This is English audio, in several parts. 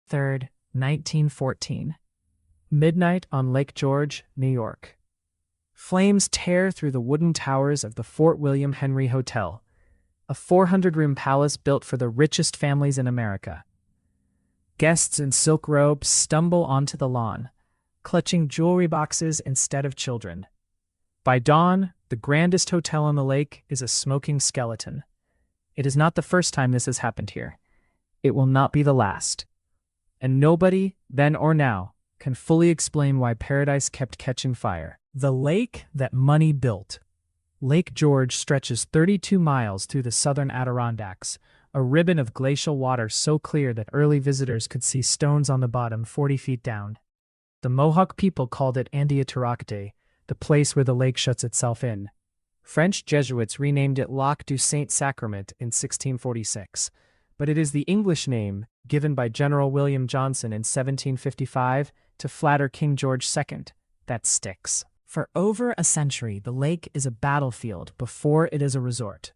3rd, 1914. Midnight on Lake George, New York. Flames tear through the wooden towers of the Fort William Henry Hotel, a 400-room palace built for the richest families in America. Guests in silk robes stumble onto the lawn, clutching jewelry boxes instead of children. By dawn, the grandest hotel on the lake is a smoking skeleton. It is not the first time this has happened here. It will not be the last. And nobody, then or now, can fully explain why paradise kept catching fire. The lake that money built. Lake George stretches 32 miles through the southern Adirondacks, a ribbon of glacial water so clear that early visitors could see stones on the bottom 40 feet down. The Mohawk people called it Andiatarocte, the place where the lake shuts itself in. French Jesuits renamed it Lac du Saint-Sacrement in 1646, but it is the English name given by General William Johnson in 1755 to flatter King George II that sticks. For over a century, the lake is a battlefield before it is a resort.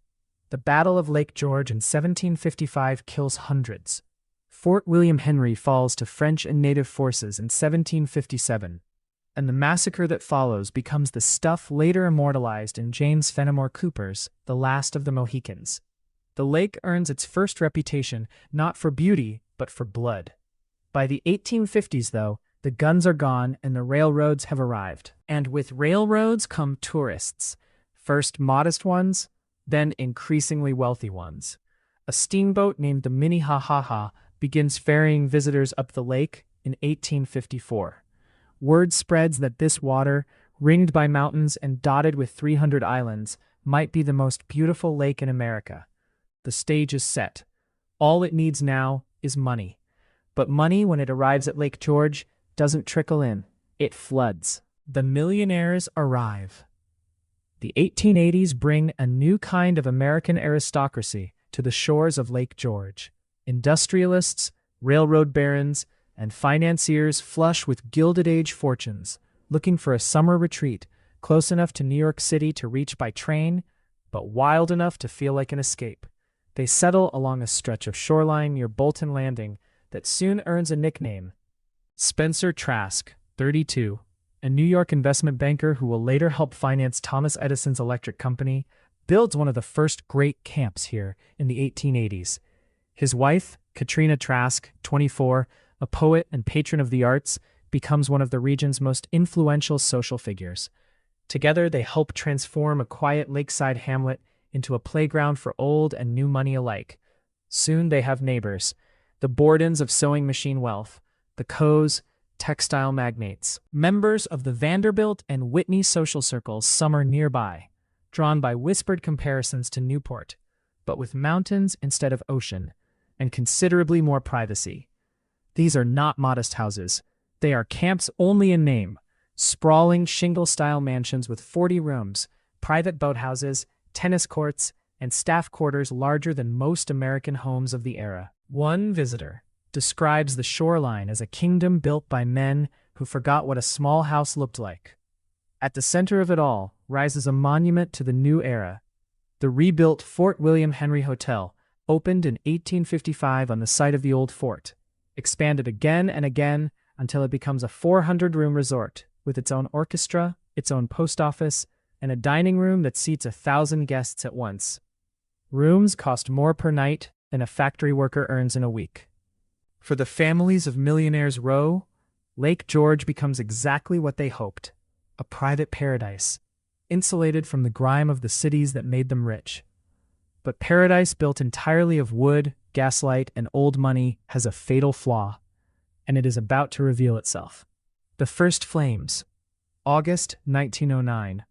The Battle of Lake George in 1755 kills hundreds. Fort William Henry falls to French and native forces in 1757, and the massacre that follows becomes the stuff later immortalized in James Fenimore Cooper's The Last of the Mohicans. The lake earns its first reputation not for beauty, but for blood. By the 1850s, though, the guns are gone and the railroads have arrived. And with railroads come tourists, first modest ones, then increasingly wealthy ones. A steamboat named the Minnehaha begins ferrying visitors up the lake in 1854. Word spreads that this water, ringed by mountains and dotted with 300 islands, might be the most beautiful lake in America. The stage is set. All it needs now is money. But money, when it arrives at Lake George, doesn't trickle in. It floods. The millionaires arrive. The 1880s bring a new kind of American aristocracy to the shores of Lake George. Industrialists, railroad barons, and financiers flush with Gilded Age fortunes, looking for a summer retreat close enough to New York City to reach by train, but wild enough to feel like an escape. They settle along a stretch of shoreline near Bolton Landing that soon earns a nickname. Spencer Trask, 32, a New York investment banker who will later help finance Thomas Edison's electric company, builds one of the first great camps here in the 1880s. His wife, Katrina Trask, 24, a poet and patron of the arts, becomes one of the region's most influential social figures. Together, they help transform a quiet lakeside hamlet into a playground for old and new money alike. Soon they have neighbors, the Bordens of sewing machine wealth, the Coes, textile magnates. Members of the Vanderbilt and Whitney social circles summer nearby, drawn by whispered comparisons to Newport, but with mountains instead of ocean, and considerably more privacy. These are not modest houses. They are camps only in name, sprawling shingle-style mansions with 40 rooms, private boathouses, tennis courts, and staff quarters larger than most American homes of the era. One visitor describes the shoreline as a kingdom built by men who forgot what a small house looked like. At the center of it all rises a monument to the new era. The rebuilt Fort William Henry Hotel opened in 1855 on the site of the old fort, expanded again and again until it becomes a 400-room resort with its own orchestra, its own post office, and a dining room that seats 1,000 guests at once. Rooms cost more per night than a factory worker earns in a week. For the families of Millionaires Row, Lake George becomes exactly what they hoped, a private paradise, insulated from the grime of the cities that made them rich. But paradise built entirely of wood, gaslight, and old money has a fatal flaw, and it is about to reveal itself. The first flames. August 1909.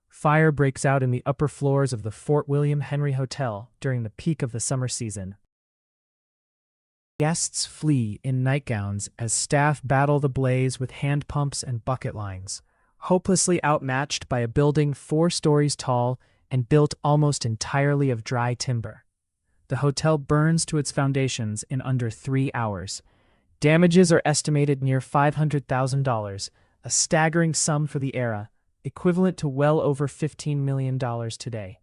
Fire breaks out in the upper floors of the Fort William Henry Hotel during the peak of the summer season. Guests flee in nightgowns as staff battle the blaze with hand pumps and bucket lines, hopelessly outmatched by a building 4 stories tall and built almost entirely of dry timber. The hotel burns to its foundations in under 3 hours. Damages are estimated near $500,000, a staggering sum for the era, equivalent to well over $15 million today.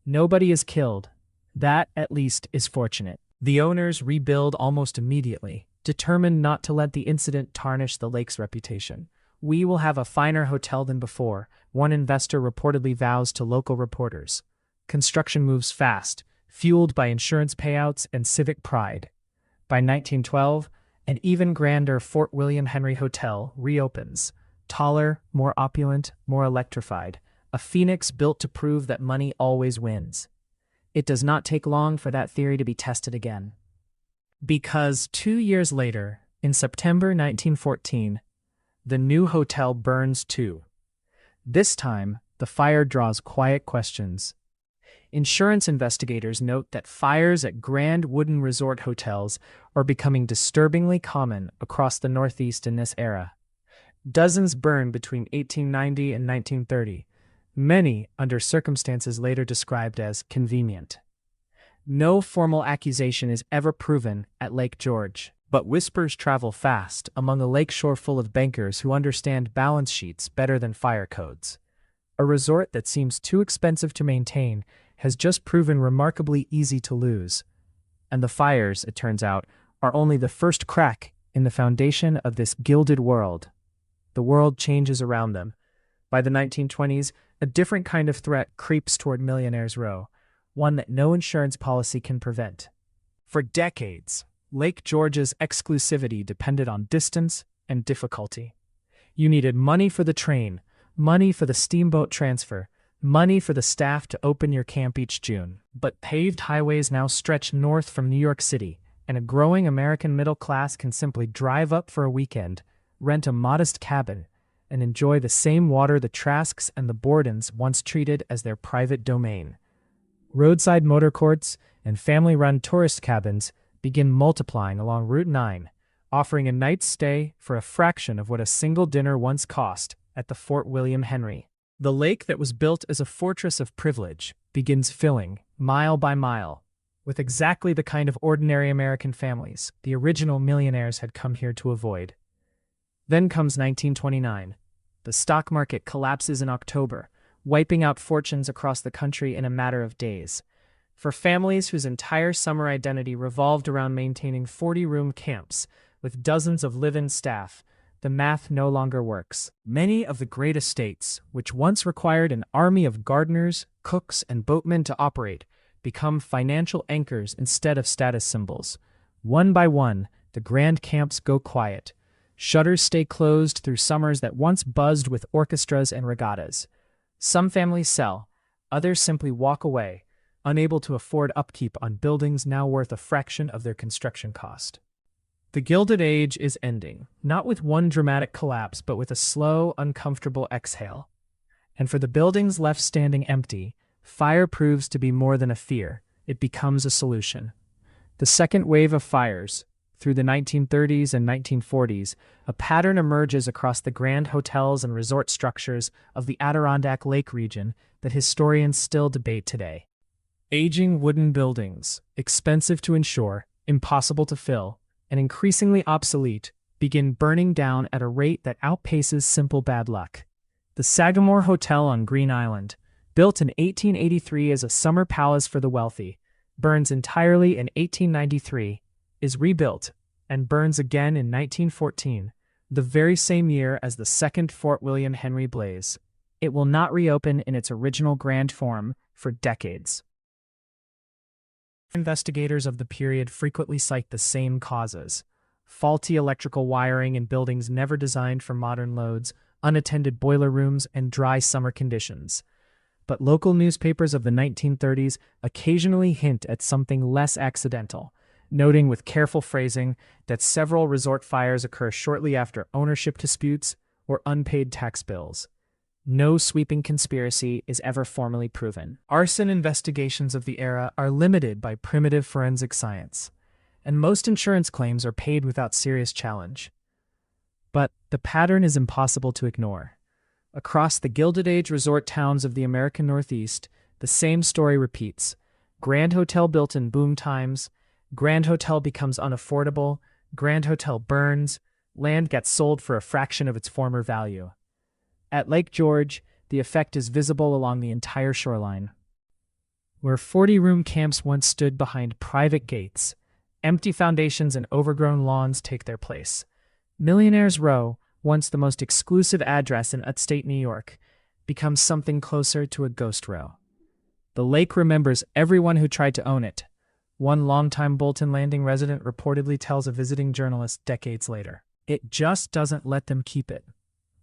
Nobody is killed. That, at least, is fortunate. The owners rebuild almost immediately, Determined not to let the incident tarnish the lake's reputation. "We will have a finer hotel than before," one investor reportedly vows to local reporters. Construction moves fast, fueled by insurance payouts and civic pride. By 1912, an even grander Fort William Henry Hotel reopens. Taller, more opulent, more electrified. A phoenix built to prove that money always wins. It does not take long for that theory to be tested again. Because 2 years later, in September 1914, the new hotel burns too. This time, the fire draws quiet questions. Insurance investigators note that fires at grand wooden resort hotels are becoming disturbingly common across the Northeast in this era. Dozens burned between 1890 and 1930, many under circumstances later described as convenient. No formal accusation is ever proven at Lake George, but whispers travel fast among a lakeshore full of bankers who understand balance sheets better than fire codes. A resort that seems too expensive to maintain has just proven remarkably easy to lose. And the fires, it turns out, are only the first crack in the foundation of this gilded world. The world changes around them. By the 1920s, a different kind of threat creeps toward Millionaires Row, one that no insurance policy can prevent. For decades, Lake George's exclusivity depended on distance and difficulty. You needed money for the train, money for the steamboat transfer, money for the staff to open your camp each June. But paved highways now stretch north from New York City, and a growing American middle class can simply drive up for a weekend, rent a modest cabin, and enjoy the same water the Trasks and the Bordens once treated as their private domain. Roadside motor courts and family-run tourist cabins begin multiplying along Route 9, offering a night's stay for a fraction of what a single dinner once cost at the Fort William Henry. The lake that was built as a fortress of privilege begins filling, mile by mile, with exactly the kind of ordinary American families the original millionaires had come here to avoid. Then comes 1929. The stock market collapses in October, wiping out fortunes across the country in a matter of days. For families whose entire summer identity revolved around maintaining 40-room camps with dozens of live-in staff, the math no longer works. Many of the great estates, which once required an army of gardeners, cooks, and boatmen to operate, become financial anchors instead of status symbols. One by one, the grand camps go quiet. Shutters stay closed through summers that once buzzed with orchestras and regattas. Some families sell, others simply walk away, unable to afford upkeep on buildings now worth a fraction of their construction cost. The Gilded Age is ending, not with one dramatic collapse, but with a slow, uncomfortable exhale. And for the buildings left standing empty, fire proves to be more than a fear. It becomes a solution. The second wave of fires, through the 1930s and 1940s, a pattern emerges across the grand hotels and resort structures of the Adirondack Lake region that historians still debate today. Aging wooden buildings, expensive to insure, impossible to fill, and increasingly obsolete, begin burning down at a rate that outpaces simple bad luck. The Sagamore Hotel on Green Island, built in 1883 as a summer palace for the wealthy, burns entirely in 1893, is rebuilt, and burns again in 1914, the very same year as the second Fort William Henry blaze. It will not reopen in its original grand form for decades. Investigators of the period frequently cite the same causes: faulty electrical wiring in buildings never designed for modern loads, unattended boiler rooms, and dry summer conditions. But local newspapers of the 1930s occasionally hint at something less accidental, noting with careful phrasing that several resort fires occur shortly after ownership disputes or unpaid tax bills. No sweeping conspiracy is ever formally proven. Arson investigations of the era are limited by primitive forensic science, and most insurance claims are paid without serious challenge. But the pattern is impossible to ignore. Across the Gilded Age resort towns of the American Northeast, the same story repeats. Grand Hotel built in boom times, Grand Hotel becomes unaffordable, Grand Hotel burns, land gets sold for a fraction of its former value. At Lake George, the effect is visible along the entire shoreline. Where 40-room camps once stood behind private gates, Empty foundations and overgrown lawns take their place. Millionaires Row, once the most exclusive address in upstate New York, becomes something closer to a ghost row. The lake remembers everyone who tried to own it. One longtime Bolton Landing resident reportedly tells a visiting journalist decades later. It just doesn't let them keep it.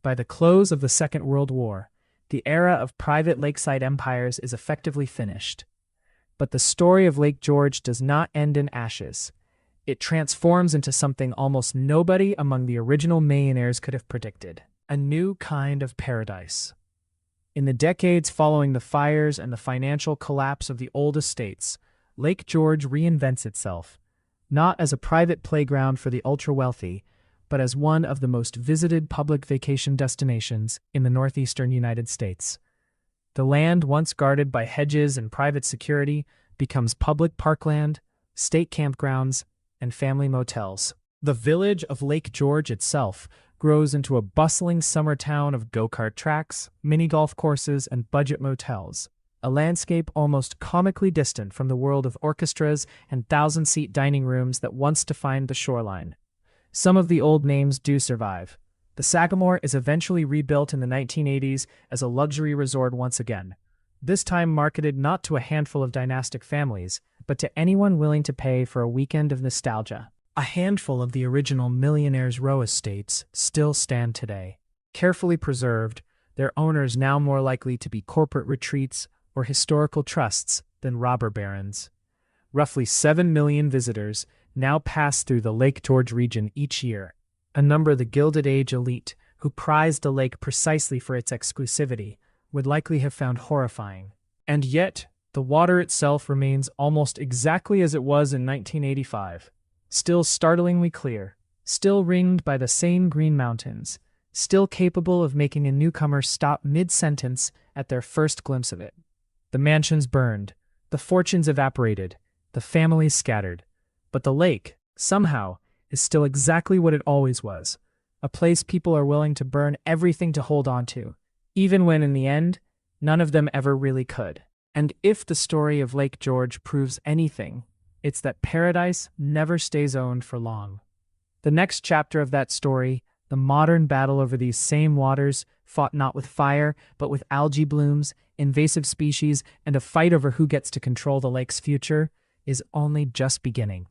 By the close of the Second World War, the era of private lakeside empires is effectively finished. But the story of Lake George does not end in ashes. It transforms into something almost nobody among the original millionaires could have predicted: a new kind of paradise. In the decades following the fires and the financial collapse of the old estates, Lake George reinvents itself, not as a private playground for the ultra-wealthy, but as one of the most visited public vacation destinations in the northeastern United States. The land, once guarded by hedges and private security, becomes public parkland, state campgrounds, and family motels. The village of Lake George itself grows into a bustling summer town of go-kart tracks, mini-golf courses, and budget motels, a landscape almost comically distant from the world of orchestras and thousand-seat dining rooms that once defined the shoreline. Some of the old names do survive. The Sagamore is eventually rebuilt in the 1980s as a luxury resort once again, this time marketed not to a handful of dynastic families, but to anyone willing to pay for a weekend of nostalgia. A handful of the original Millionaires Row estates still stand today. Carefully preserved, their owners now more likely to be corporate retreats or historical trusts than robber barons. Roughly 7 million visitors now pass through the Lake George region each year, a number the Gilded Age elite, who prized the lake precisely for its exclusivity, would likely have found horrifying. And yet, the water itself remains almost exactly as it was in 1985. Still startlingly clear, still ringed by the same green mountains, still capable of making a newcomer stop mid-sentence at their first glimpse of it. The mansions burned, the fortunes evaporated, the families scattered, but the lake, somehow, is still exactly what it always was, a place people are willing to burn everything to hold on to, even when, in the end, none of them ever really could. And if the story of Lake George proves anything, it's that paradise never stays owned for long. The next chapter of that story, the modern battle over these same waters, fought not with fire, but with algae blooms, invasive species, and a fight over who gets to control the lake's future, is only just beginning.